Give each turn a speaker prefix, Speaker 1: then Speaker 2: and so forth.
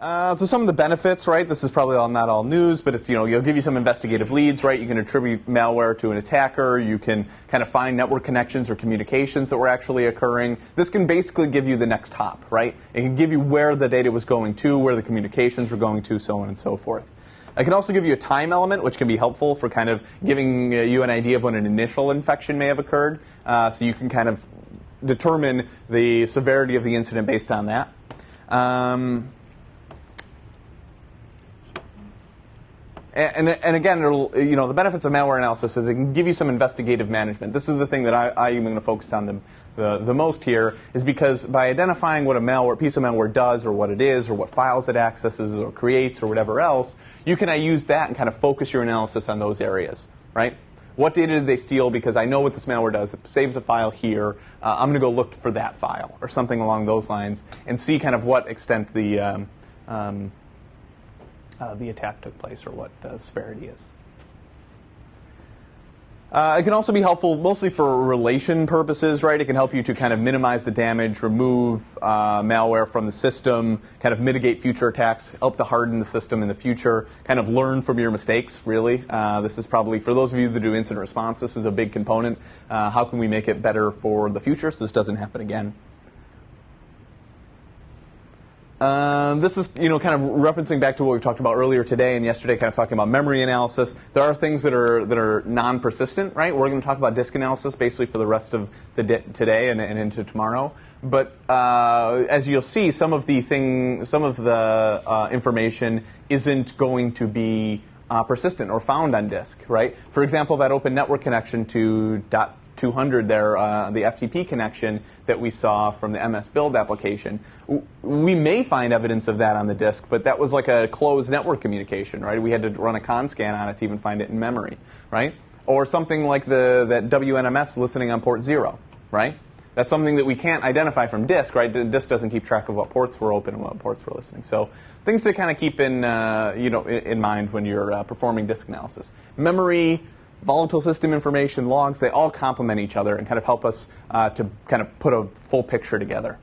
Speaker 1: So some of the benefits, right? This is probably not all news, but it's, it'll give you some investigative leads, right? You can attribute malware to an attacker. You can kind of find network connections or communications that were actually occurring. This can basically give you the next hop, right? It can give you where the data was going to, where the communications were going to, so on and so forth. It can also give you a time element, which can be helpful for kind of giving you an idea of when an initial infection may have occurred. So you can kind of determine the severity of the incident based on that. And again, the benefits of malware analysis is it can give you some investigative management. This is the thing that I am going to focus on the most here, is because by identifying what a piece of malware does, or what it is, or what files it accesses or creates, or whatever else, you can use that and kind of focus your analysis on those areas, right? What data did they steal? Because I know what this malware does. It saves a file here. I'm going to go look for that file, or something along those lines, and see kind of what extent the attack took place, or what the severity is. It can also be helpful mostly for relation purposes, right? It can help you to kind of minimize the damage, remove malware from the system, kind of mitigate future attacks, help to harden the system in the future, kind of learn from your mistakes, really. This is probably, for those of you that do incident response, this is a big component. How can we make it better for the future so this doesn't happen again? This is, kind of referencing back to what we talked about earlier today and yesterday, kind of talking about memory analysis. There are things that are non-persistent, right? We're going to talk about disk analysis basically for the rest of the today and into tomorrow. But as you'll see, some of the information isn't going to be persistent or found on disk, right? For example, that open network connection to .200 there, the FTP connection that we saw from the MS Build application. We may find evidence of that on the disk, but that was like a closed network communication, right? We had to run a con scan on it to even find it in memory, right? Or something like that WNMS listening on port 0, right? That's something that we can't identify from disk, right? The disk doesn't keep track of what ports were open and what ports were listening. So things to kind of keep in mind when you're performing disk analysis. Memory, volatile system information, logs, they all complement each other and kind of help us to kind of put a full picture together.